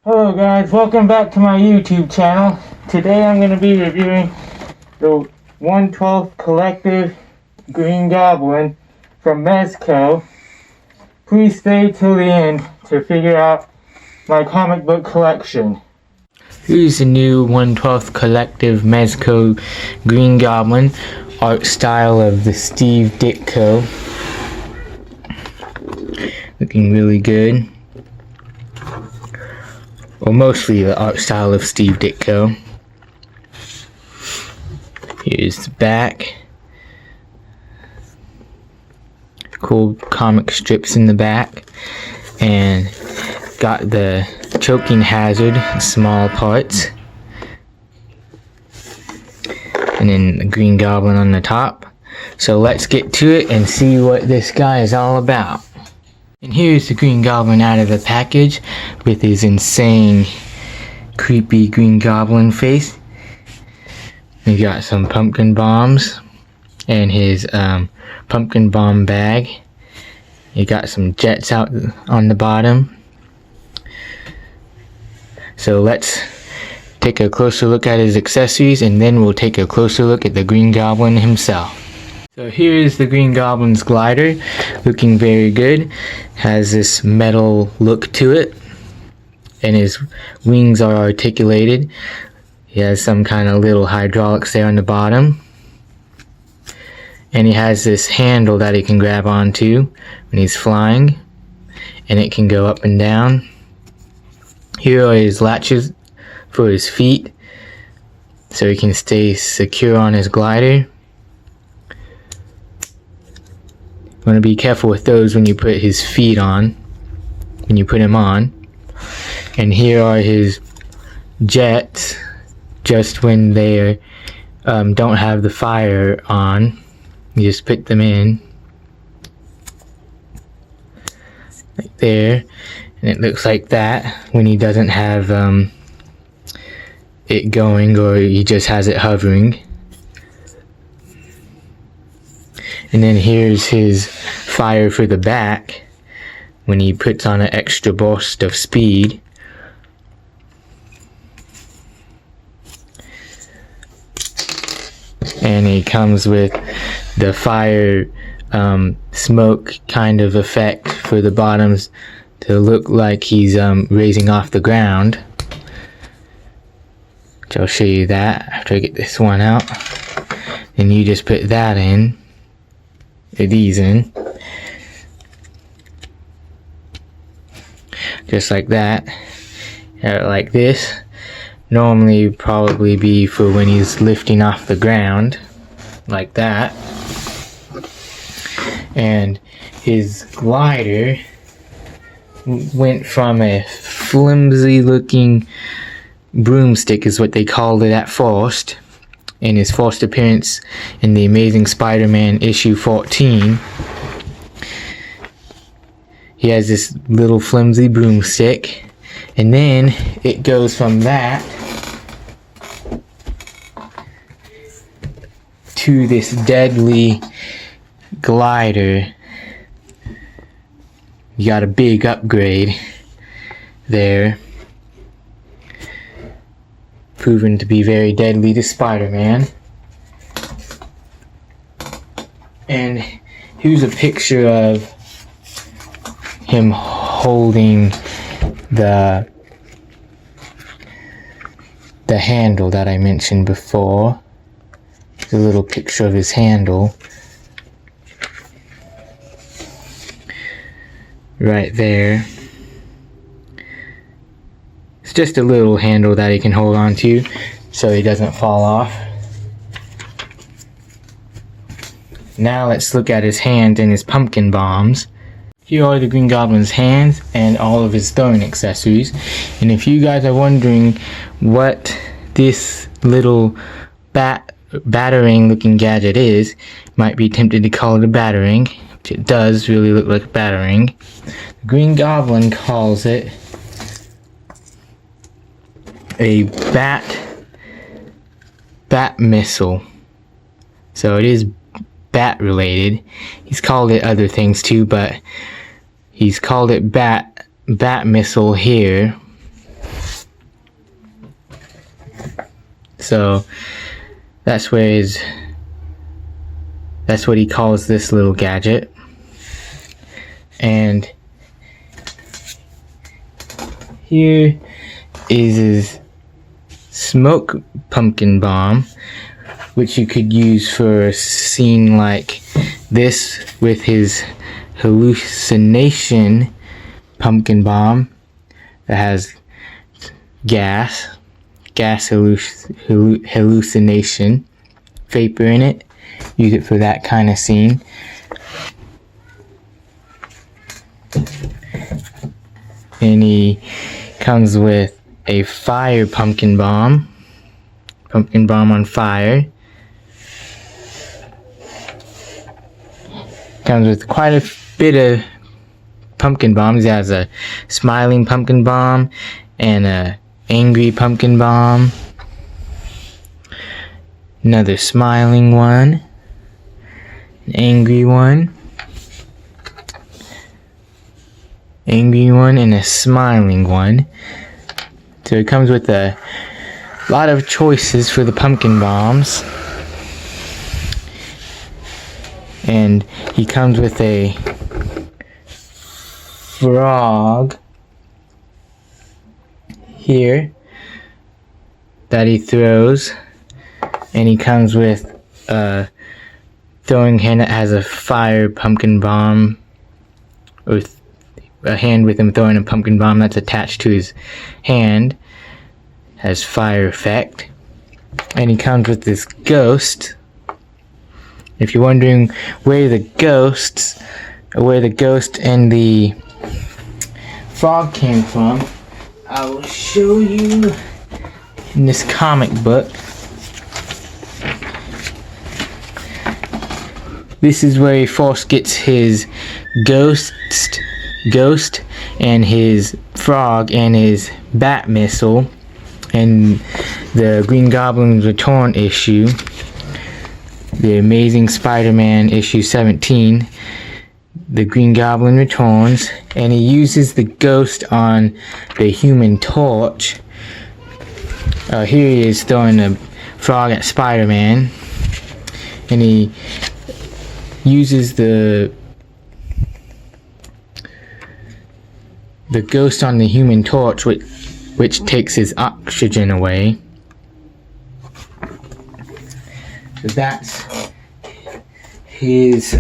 Hello guys, welcome back to my YouTube channel. Today I'm going to be reviewing the 1/12 Collective Green Goblin from Mezco. Please stay till the end to figure out my comic book collection. Here's the new 1/12 Collective Mezco Green Goblin, art style of the Steve Ditko. Looking really good. Well, mostly the art style of Steve Ditko. Here's the back. Cool comic strips in the back. And got the choking hazard, small parts. And then the Green Goblin on the top. So let's get to it and see what this guy is all about. And here's the Green Goblin out of the package with his insane, creepy Green Goblin face. He got some pumpkin bombs and his pumpkin bomb bag. He got some jets out on the bottom. So let's take a closer look at his accessories, and then we'll take a closer look at the Green Goblin himself. So here's the Green Goblin's glider, looking very good. Has this metal look to it, and his wings are articulated. He has some kind of little hydraulics there on the bottom. And he has this handle that he can grab onto when he's flying, and it can go up and down. Here are his latches for his feet, so he can stay secure on his glider. You want to be careful with those when you put his feet on, when you put him on. And here are his jets, just when they don't have the fire on. You just put them in, like there, and it looks like that when he doesn't have it going, or he just has it hovering. And then here's his fire for the back when he puts on an extra burst of speed. And he comes with the fire smoke kind of effect for the bottoms to look like he's raising off the ground. Which I'll show you that after I get this one out. And you just put that in. These in, just like that, like this. Normally probably be for when he's lifting off the ground, like that. And his glider went from a flimsy looking broomstick, is what they called it at first, in his first appearance in the Amazing Spider-Man issue 14. He has this little flimsy broomstick, and then it goes from that to this deadly glider. You got a big upgrade there, proven to be very deadly to Spider-Man. And here's a picture of him holding the handle that I mentioned before. There's a little picture of his handle right there. It's just a little handle that he can hold on to so he doesn't fall off. Now let's look at his hands and his pumpkin bombs. Here are the Green Goblin's hands and all of his throwing accessories. And if you guys are wondering what this little batarang looking gadget is, you might be tempted to call it a batarang, which it does really look like a batarang. The Green Goblin calls it a bat missile. So it is bat related. He's called it other things too, but he's called it bat missile here. So that's what he calls this little gadget. And here is his smoke pumpkin bomb, which you could use for a scene like this with his hallucination pumpkin bomb that has gas hallucination vapor in it. Use it for that kind of scene. And he comes with a fire pumpkin bomb on fire. Comes with quite a bit of pumpkin bombs. He has a smiling pumpkin bomb and a angry pumpkin bomb. Another smiling one. An angry one. Angry one and a smiling one. So it comes with a lot of choices for the pumpkin bombs. And he comes with a frog here that he throws. And he comes with a throwing hand that has a fire pumpkin bomb, with a hand with him throwing a pumpkin bomb that's attached to his hand, has fire effect. And he comes with this ghost. If you're wondering where the ghost and the frog came from, I will show you in this comic book. This is where he first gets his ghost and his frog and his bat missile, and the Green Goblin's Return issue, the Amazing Spider-Man issue 17, the Green Goblin returns, and he uses the ghost on the Human Torch. Here he is throwing a frog at Spider-Man, and he uses the ghost on the Human Torch, which takes his oxygen away. So that's his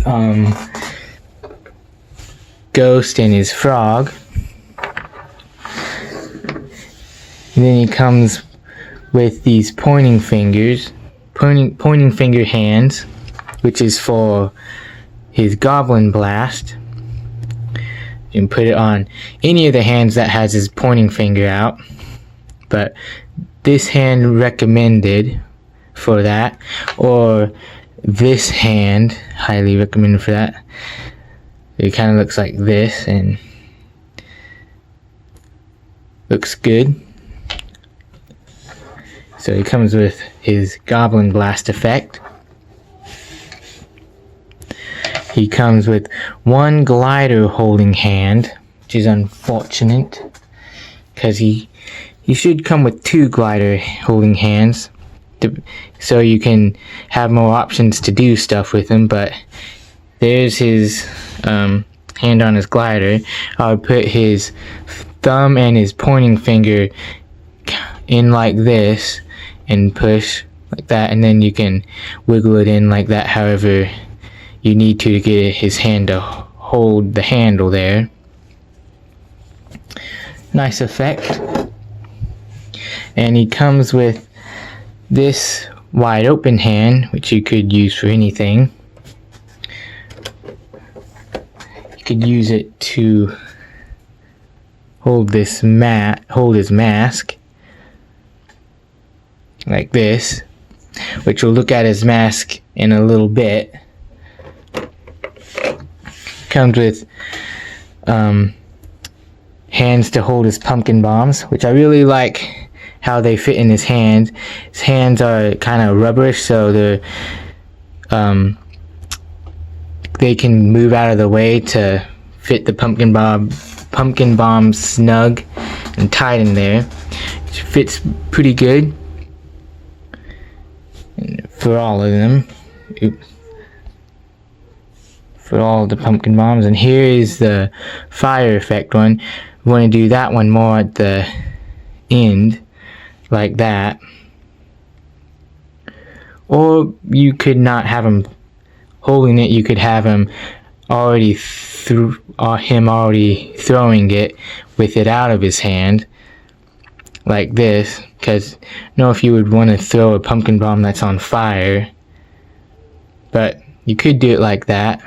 ghost and his frog. And then he comes with these pointing finger hands, which is for his Goblin Blast. You can put it on any of the hands that has his pointing finger out, but this hand recommended for that, or this hand highly recommended for that. It kind of looks like this and looks good. So it comes with his Goblin Blast effect. He comes with one glider holding hand, which is unfortunate, because he should come with two glider holding hands, so you can have more options to do stuff with him. But there's his hand on his glider. I would put his thumb and his pointing finger in like this and push like that, and then you can wiggle it in like that however you need to get his hand to hold the handle there. Nice effect. And he comes with this wide open hand, which you could use for anything. You could use it to hold his mask like this, which we'll look at his mask in a little bit. Comes with hands to hold his pumpkin bombs, which I really like how they fit in his hand. His hands are kind of rubberish, so they can move out of the way to fit the pumpkin bomb snug and tight in there. It fits pretty good. for all of them. Oops. For all the pumpkin bombs. And here is the fire effect one. We want to do that one more at the end, like that. Or you could not have him holding it. You could have him already already throwing it with it out of his hand, like this. Because know if you would want to throw a pumpkin bomb that's on fire, but you could do it like that.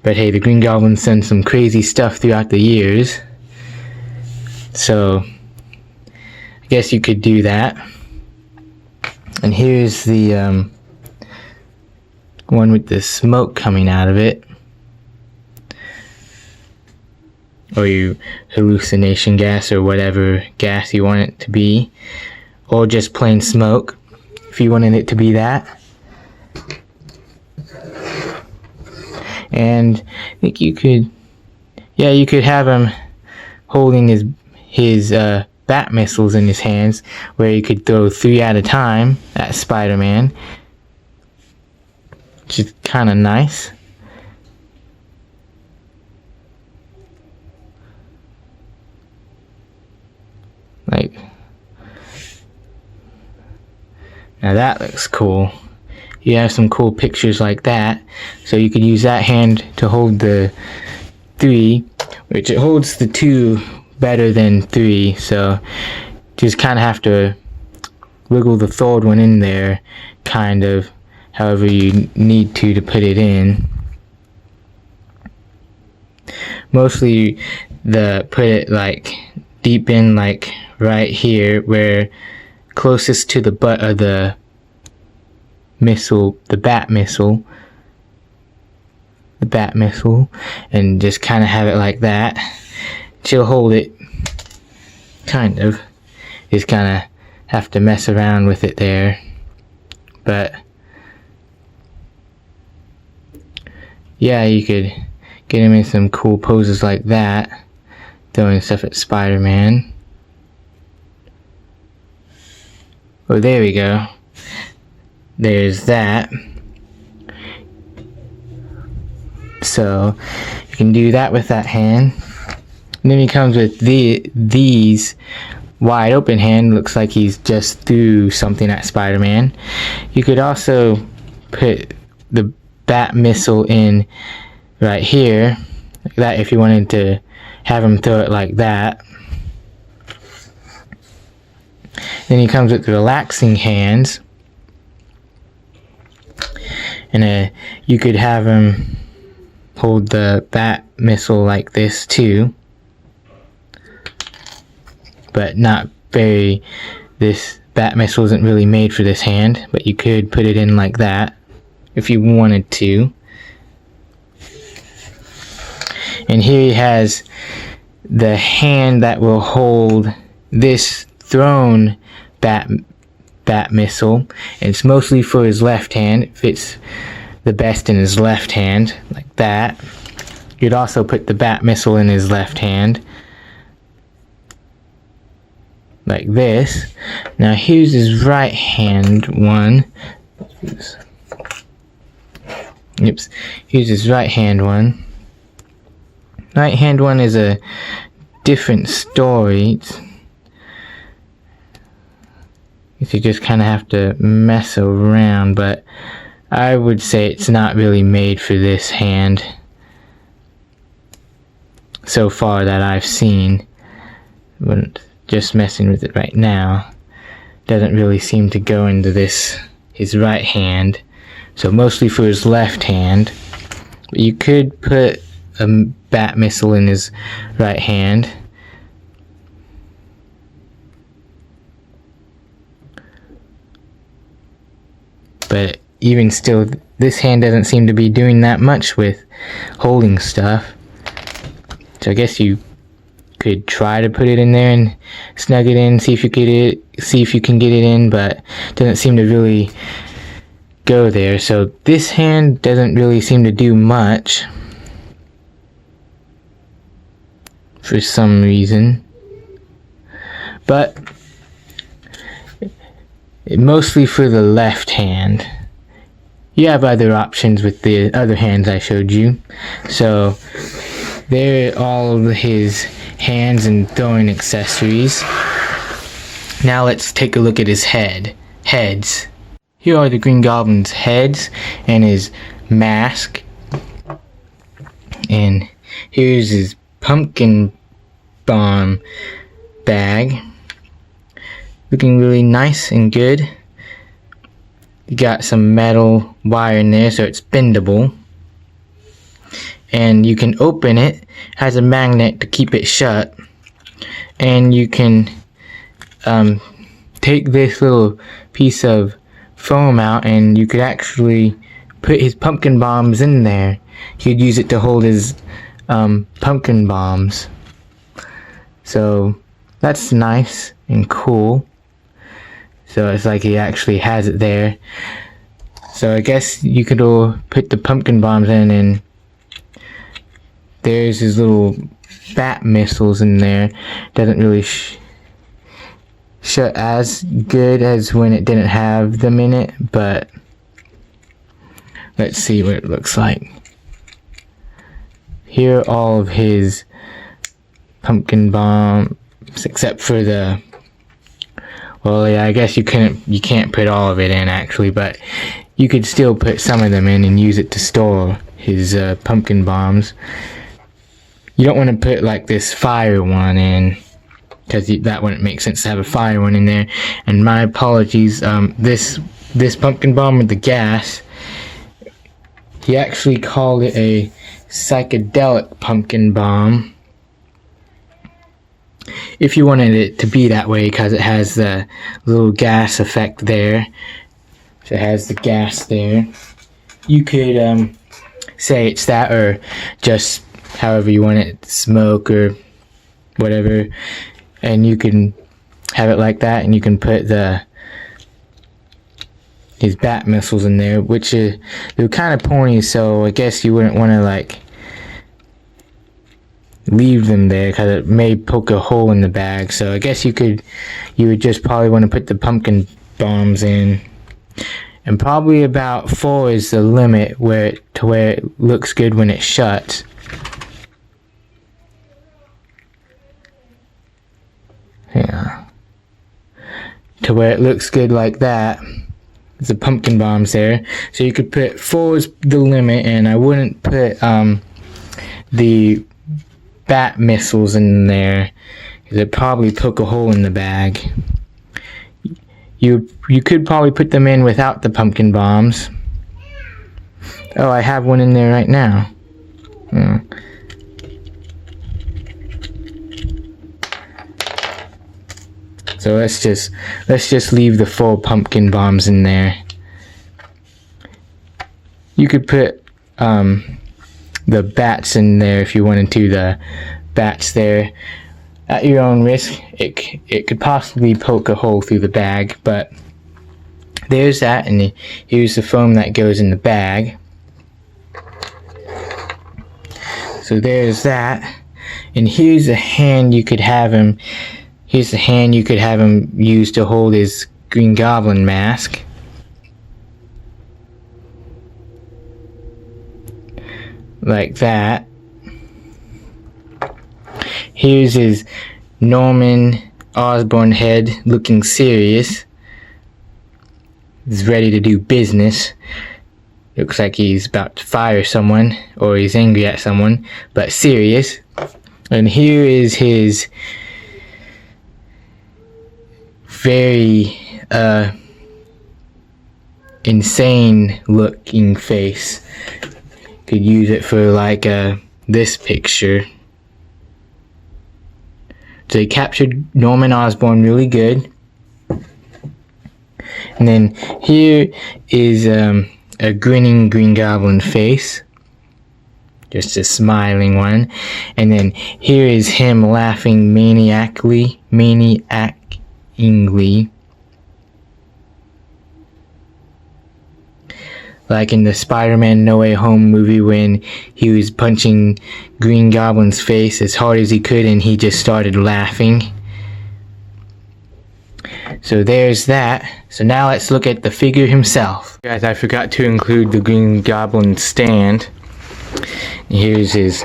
But hey, the Green Goblin's done some crazy stuff throughout the years, so I guess you could do that. And here's the one with the smoke coming out of it, or your hallucination gas, or whatever gas you want it to be, or just plain smoke if you wanted it to be that. And I think you could, yeah, you could have him holding his bat missiles in his hands, where he could throw 3 at a time at Spider-Man, which is kind of nice. Like, now that looks cool. You have some cool pictures like that, so you could use that hand to hold the 3, which it holds the 2 better than 3, so just kind of have to wiggle the third one in there, kind of however you need to put it in. Mostly put it like deep in, like right here, where closest to the butt of the missile, the bat missile, and just kind of have it like that. She'll hold it, kind of. Just kind of have to mess around with it there, but yeah, you could get him in some cool poses like that, throwing stuff at Spider-Man. Oh, there we go. There's that. So you can do that with that hand. And then he comes with these wide open hand. Looks like he's just threw something at Spider-Man. You could also put the bat missile in right here, like that, if you wanted to have him throw it like that. Then he comes with the relaxing hands, and you could have him hold the bat missile like this too, but not very, this bat missile isn't really made for this hand, but you could put it in like that if you wanted to. And here he has the hand that will hold this thrown bat missile, and it's mostly for his left hand. It fits the best in his left hand, like that. You'd also put the bat missile in his left hand, like this. Now here's his right hand one. Oops. Here's his right hand one. Right hand one is a different story. You just kind of have to mess around, but I would say it's not really made for this hand so far that I've seen. But just messing with it right now, doesn't really seem to go into his right hand, so mostly for his left hand. But you could put a bat missile in his right hand. But even still, this hand doesn't seem to be doing that much with holding stuff. So I guess you could try to put it in there and snug it in, see if you can get it in, but it doesn't seem to really go there. So this hand doesn't really seem to do much for some reason. But mostly for the left hand. You have other options with the other hands I showed you. So there are all of his hands and throwing accessories. Now let's take a look at his heads. Here are the Green Goblin's heads and his mask. And here's his pumpkin bomb bag. Looking really nice and good. You got some metal wire in there so it's bendable. And you can open it. Has a magnet to keep it shut. And you can take this little piece of foam out and you could actually put his pumpkin bombs in there. He'd use it to hold his pumpkin bombs. So that's nice and cool. So it's like he actually has it there. So I guess you could all put the pumpkin bombs in, and there's his little bat missiles in there. Doesn't really shut as good as when it didn't have them in it, but let's see what it looks like. Here are all of his pumpkin bombs, except for the, well, yeah, I guess you can't put all of it in actually, but you could still put some of them in and use it to store his pumpkin bombs. You don't want to put like this fire one in, because that wouldn't make sense to have a fire one in there. And my apologies, this pumpkin bomb with the gas, he actually called it a psychedelic pumpkin bomb. If you wanted it to be that way, because it has the little gas effect there. So it has the gas there. You could say it's that, or just however you want it, smoke or whatever. And you can have it like that, and you can put his bat missiles in there, which they're kind of pointy, so I guess you wouldn't want to like leave them there because it may poke a hole in the bag. So I guess you would just probably want to put the pumpkin bombs in, and probably about 4 is the limit where it looks good when it shuts. Yeah, to where it looks good like that. The pumpkin bombs there, so you could put 4 is the limit, and I wouldn't put the bat missiles in there because it'd probably poke a hole in the bag. You could probably put them in without the pumpkin bombs. Oh, I have one in there right now. So let's just leave the 4 pumpkin bombs in there. You could put the bats in there if you wanted to. The bats there, at your own risk. It could possibly poke a hole through the bag, but there's that, and here's the foam that goes in the bag. So there's that, and here's a hand you could have him. Here's the hand you could have him use to hold his Green Goblin mask. Like that. Here's his Norman Osborn head looking serious. He's ready to do business. Looks like he's about to fire someone, or he's angry at someone, but serious. And here is his very insane looking face. Could use it for like this picture. So he captured Norman Osborn really good. And then here is a grinning Green Goblin face. Just a smiling one. And then here is him laughing maniacally. Like in the Spider-Man No Way Home movie when he was punching Green Goblin's face as hard as he could and he just started laughing. So there's that. So now let's look at the figure himself. Guys, I forgot to include the Green Goblin stand. Here's his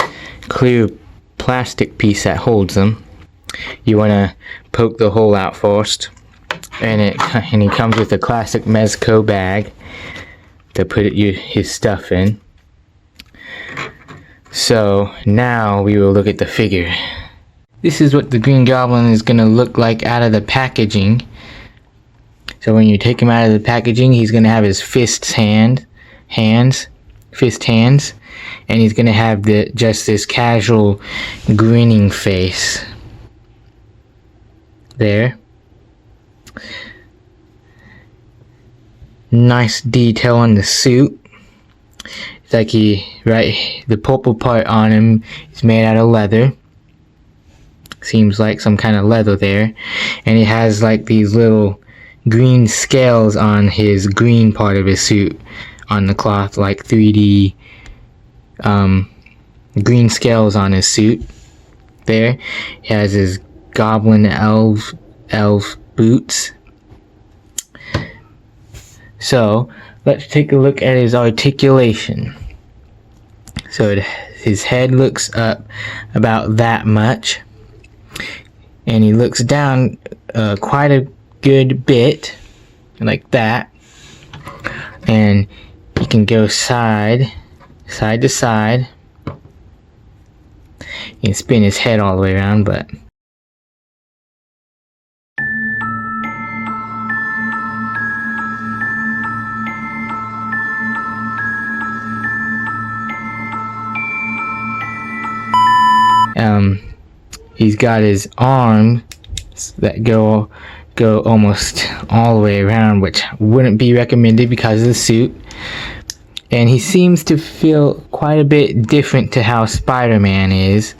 clear plastic piece that holds them. You want to poke the hole out first. And he comes with a classic mezco bag to put his stuff in. So now we will look at the figure. This is what the Green Goblin is going to look like out of the packaging. So when you take him out of the packaging, he's going to have his fist hands, and he's going to have just this casual grinning face. There. Nice detail on the suit. It's like the purple part on him is made out of leather. Seems like some kind of leather there. And he has like these little green scales on his green part of his suit on the cloth, like 3D green scales on his suit there. He has his goblin elf boots. So let's take a look at his articulation. So his head looks up about that much, and he looks down quite a good bit, like that. And he can go side to side. You can spin his head all the way around, but he's got his arms that go almost all the way around, which wouldn't be recommended because of the suit. And he seems to feel quite a bit different to how Spider-Man is.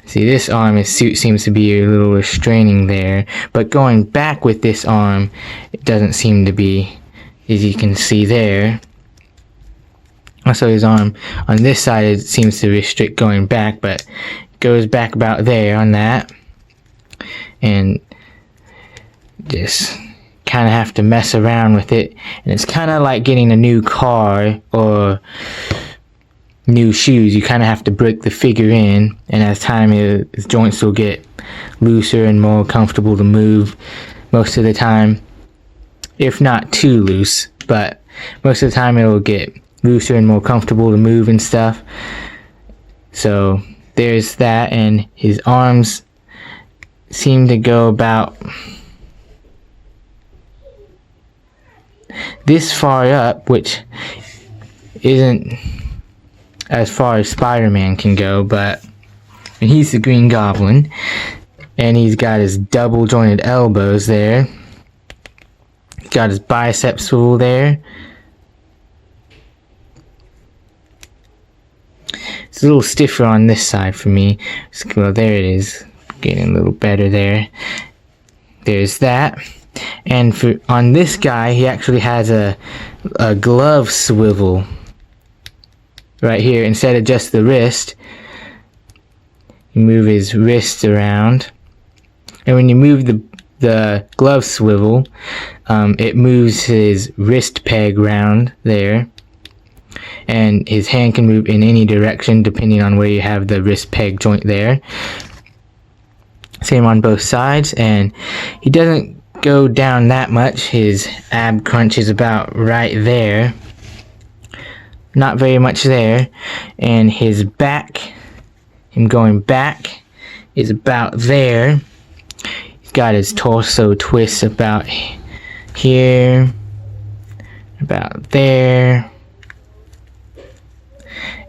See, this arm, his suit seems to be a little restraining there, but going back with this arm, it doesn't seem to be, as you can see there. Also, his arm on this side, it seems to restrict going back, but goes back about there on that. And just kind of have to mess around with it. And it's kind of like getting a new car or new shoes. You kind of have to break the figure in, and as time, his joints will get looser and more comfortable to move most of the time. If not too loose, but most of the time it will get looser and more comfortable to move and stuff. So there's that, and his arms seem to go about this far up, which isn't as far as Spider-Man can go, but he's the Green Goblin, and he's got his double jointed elbows there. Got his bicep swivel there. It's a little stiffer on this side for me. Well, there it is. Getting a little better there. There's that. And on this guy, he actually has a glove swivel right here. Instead of just the wrist, you move his wrist around. And when you move the glove swivel, it moves his wrist peg round there. And his hand can move in any direction depending on where you have the wrist peg joint there. Same on both sides, and he doesn't go down that much. His ab crunch is about right there. Not very much there. And his back, him going back, is about there. He's got his torso twist about here, about there.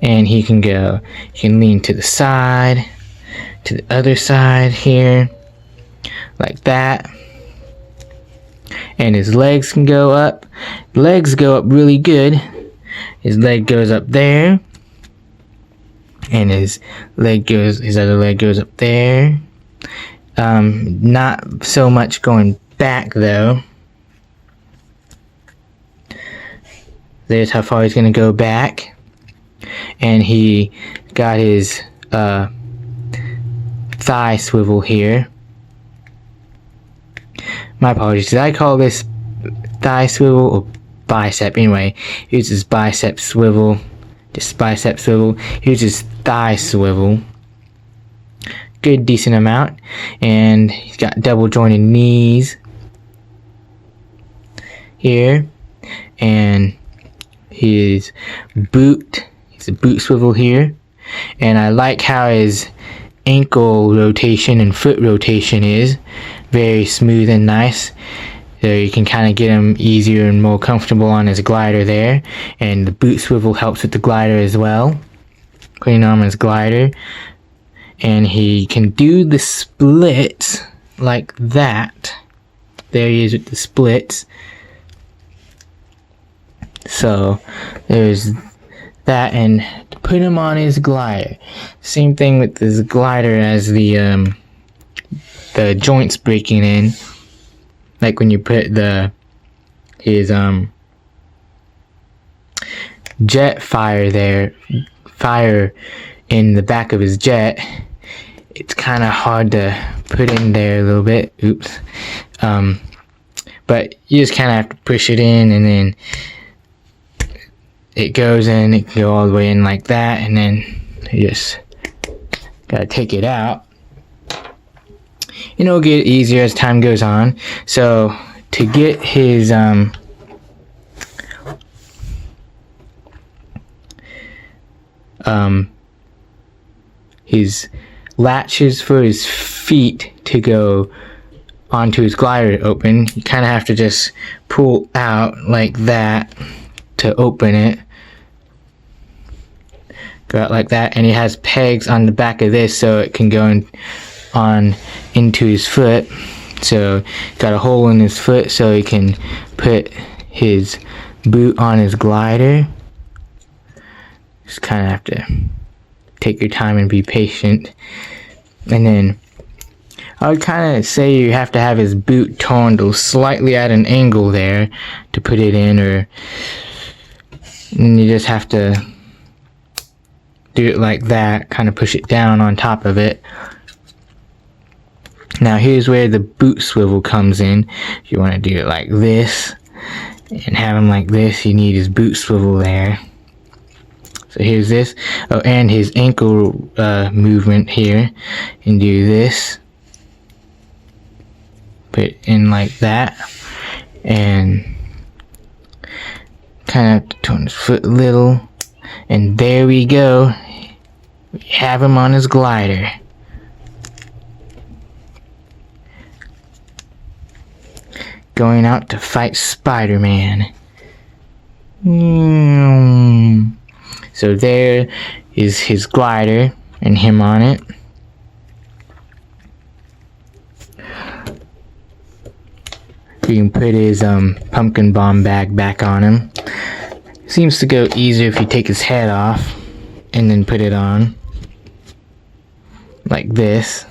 And he can lean to the side, to the other side here, like that. And his legs can go up. Legs go up really good. His leg goes up there. And his other leg goes up there. Not so much going back though. There's how far he's gonna go back. And he got his thigh swivel here. my apologies. Did I call this thigh swivel or bicep? Anyway, here's his bicep swivel. Just bicep swivel. Here's his thigh swivel. Good, decent amount. And he's got double jointed knees here. And his boot. He's a boot swivel here. And I like how his ankle rotation and foot rotation is. Very smooth and nice. So you can kind of get him easier and more comfortable on his glider there. And the boot swivel helps with the glider as well. Putting on his glider. And he can do the splits like that. There he is with the splits. So there's that, and to put him on his glider. Same thing with this glider as the joints breaking in. Like when you put his jet fire in the back of his jet, it's kind of hard to put in there a little bit. Oops. But you just kind of have to push it in, and then it goes in. It can go all the way in like that, and then you just gotta take it out. And it'll get easier as time goes on. So to get his latches for his feet to go onto his glider to open, you kind of have to just pull out like that to open it. Go out like that, and he has pegs on the back of this so it can go on into his foot. So got a hole in his foot so he can put his boot on his glider. Just kind of have to take your time and be patient. And then I would kind of say you have to have his boot turned slightly at an angle there to put it in, and you just have to do it like that, kind of push it down on top of it. Now here's where the boot swivel comes in. If you want to do it like this and have him like this, you need his boot swivel there. So here's this. Oh, and his ankle movement here. And do this. Put it in like that. And kind of have to turn his foot a little. And there we go. We have him on his glider. Going out to fight Spider-Man. So there is his glider and him on it. You can put his pumpkin bomb bag back on him. Seems to go easier if you take his head off and then put it on. Like this.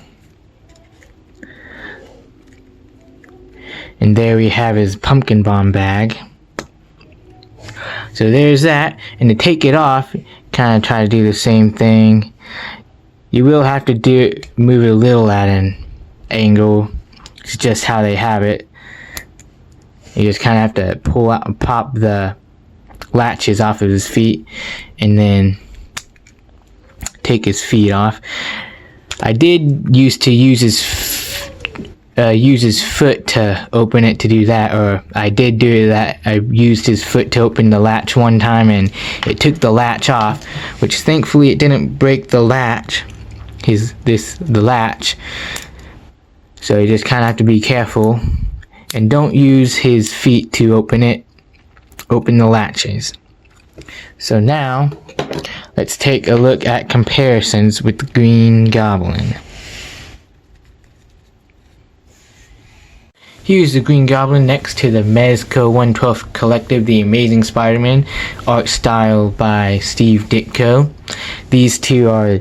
And there we have his pumpkin bomb bag. So there's that. And to take it off, kind of try to do the same thing. You will have to move it a little at an angle. It's just how they have it. You just kind of have to pull out, pop the latches off of his feet, and then take his feet off. I did used to use his foot to open it to do that, or I did do that. I used his foot to open the latch one time, and it took the latch off, which thankfully it didn't break the latch. The latch. So you just kind of have to be careful, and don't use his feet to open the latches. So now let's take a look at comparisons with the Green Goblin. Here's the Green Goblin next to the Mezco 1/12 Collective, The Amazing Spider-Man, art style by Steve Ditko. These two are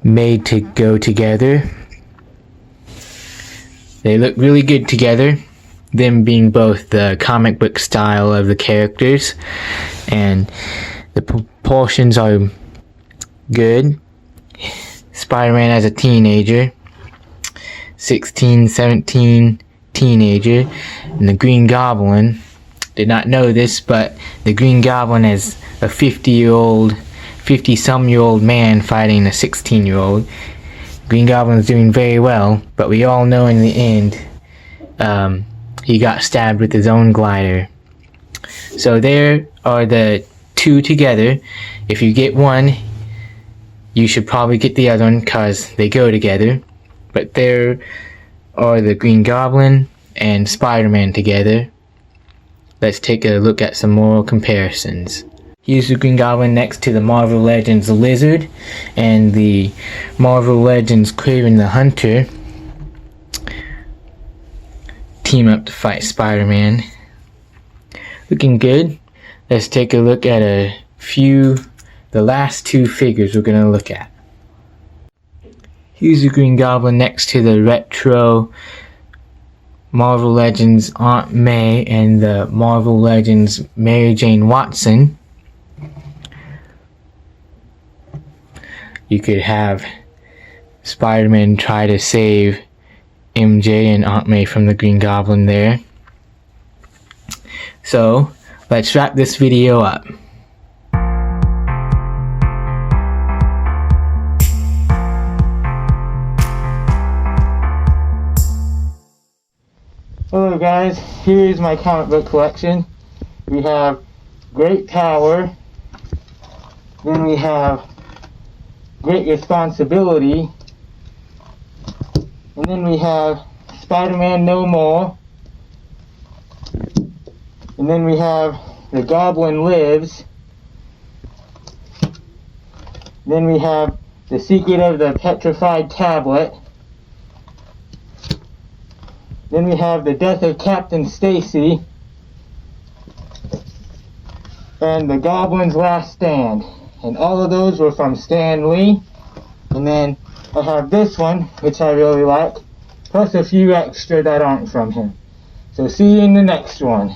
made to go together. They look really good together, them being both the comic book style of the characters, and the proportions are good. Spider-Man as a teenager, 16, 17, teenager, and the Green Goblin did not know this, but the Green Goblin is a 50-some-year-old man fighting a 16-year-old. Green Goblin's doing very well, but we all know in the end, he got stabbed with his own glider. So there are the two together. If you get one, you should probably get the other one because they go together. But there are the Green Goblin and Spider-Man together. Let's take a look at some moral comparisons. Here's the Green Goblin next to the Marvel Legends Lizard and the Marvel Legends Kraven the Hunter. Team up to fight Spider-Man. Looking good. Let's take a look at the last two figures we're going to look at. Here's the Green Goblin next to the retro Marvel Legends Aunt May and the Marvel Legends Mary Jane Watson. You could have Spider-Man try to save MJ and Aunt May from the Green Goblin there. So, let's wrap this video up. Hello guys, here is my comic book collection. We have Great Power, then we have Great Responsibility, and then we have Spider-Man No More, and then we have The Goblin Lives, then we have The Secret of the Petrified Tablet, then we have The Death of Captain Stacy, and The Goblin's Last Stand. And all of those were from Stan Lee. And then I have this one, which I really like, plus a few extra that aren't from him. So see you in the next one.